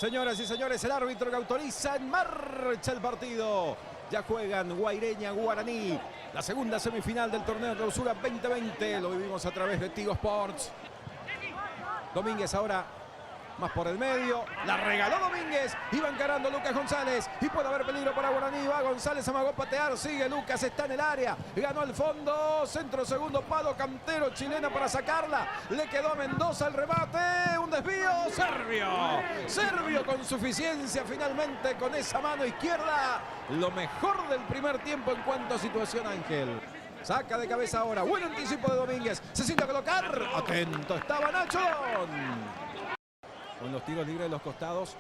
Señoras y señores, el árbitro que autoriza en marcha el partido. Ya juegan Guaireña, Guaraní. La segunda semifinal del torneo de clausura 2020. Lo vivimos a través de Tigo Sports. Domínguez ahora más por el medio. La regaló Domínguez. Iba encarando Lucas González. Y puede haber peligro para Guaraní. Va González, amagó patear. Sigue Lucas, está en el área. Ganó el fondo. Centro, segundo palo. Cantero chilena para sacarla. Le quedó a Mendoza el remate. Un desvío. Servio. Servio con suficiencia finalmente con esa mano izquierda. Lo mejor del primer tiempo en cuanto a situación, Ángel. Saca de cabeza ahora. Buen anticipo de Domínguez. Se siente a colocar. Atento estaba Nacho. Con los tiros libres de los costados.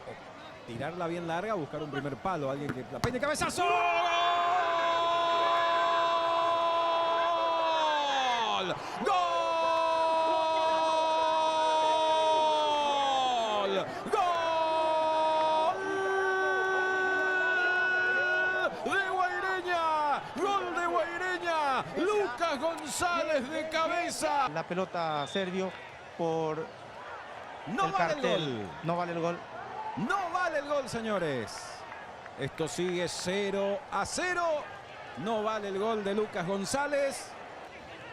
Tirarla bien larga. Buscar un primer palo. Alguien que la peine. ¡Cabezazo! ¡Gol! ¡Gol! ¡Gol! ¡De Guaireña! ¡Gol de Guaireña! Lucas González de cabeza. La pelota Servio por No el vale cartel. el gol. No vale el gol. No vale el gol, señores. Esto sigue 0-0. No vale el gol de Lucas González.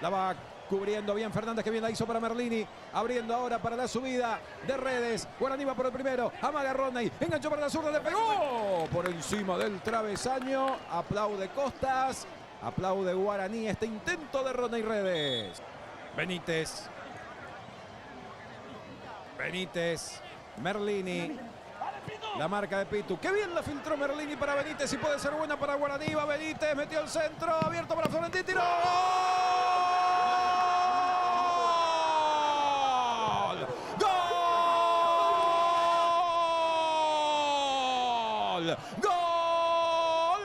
La va cubriendo bien Fernández, que bien la hizo para Merlini. Abriendo ahora para la subida de Redes. Guaraní va por el primero. Amaga Rodney. Enganchó para la zurda. Le pegó por encima del travesaño. Aplaude Costas. Aplaude Guaraní este intento de Rodney Redes. Benítez. Merlini. La marca de Pitu. Qué bien la filtró Merlini para Benítez y puede ser buena para Guaraní. Va Benítez, metió el centro. Abierto para Florentín. ¡Tiró! ¡Gol! ¡Gol!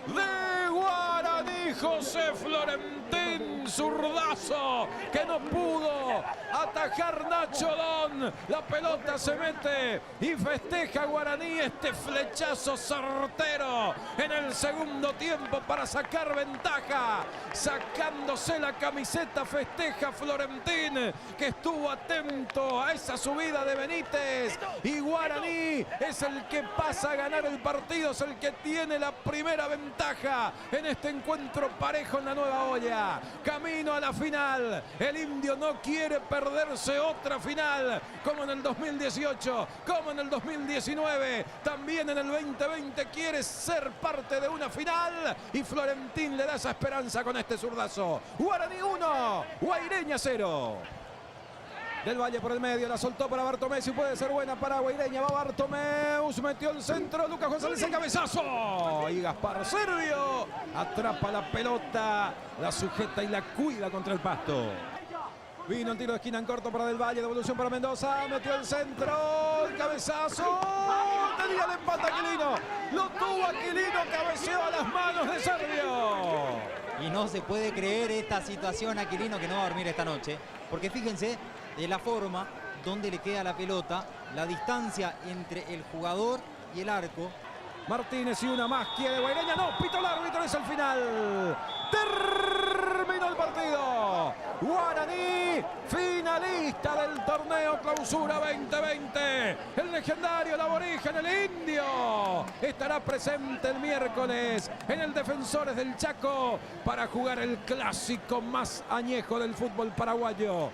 De Guaraní, José Florentín, zurdazo que no pudo atajar Nacho Don. La pelota se mete y festeja Guaraní este flechazo certero en el segundo tiempo para sacar ventaja. Sacándose la camiseta festeja Florentín, que estuvo atento a esa subida de Benítez. Y Guaraní es el que pasa a ganar el partido, es el que tiene la primera ventaja en este encuentro parejo en la Nueva Olla. Camino a la final. El indio no quiere perderse otra final, como en el 2018, como en el 2019, también en el 2020 quiere ser parte de una final y Florentín le da esa esperanza con este zurdazo. Guaraní 1, Guaireña 0. Del Valle por el medio, la soltó para Bartomeu y puede ser buena para Guaireña. Va Bartomeu, metió el centro, Lucas González el cabezazo. Y Gaspar Servio atrapa la pelota, la sujeta y la cuida contra el pasto. Vino el tiro de esquina en corto para Del Valle, devolución para Mendoza, metió el centro, el cabezazo. Tenía el empate Aquilino, lo tuvo Aquilino, cabeceó a las manos de Servio. Y no se puede creer esta situación Aquilino, que no va a dormir esta noche. Porque fíjense de la forma donde le queda la pelota, la distancia entre el jugador y el arco. Martínez y una más quiere Guaireña, no, pito el árbitro, es el final. Terminó el partido. Guaraní, finalista del torneo clausura 2020. El legendario, el aborigen, el indio, estará presente el miércoles en el Defensores del Chaco para jugar el clásico más añejo del fútbol paraguayo.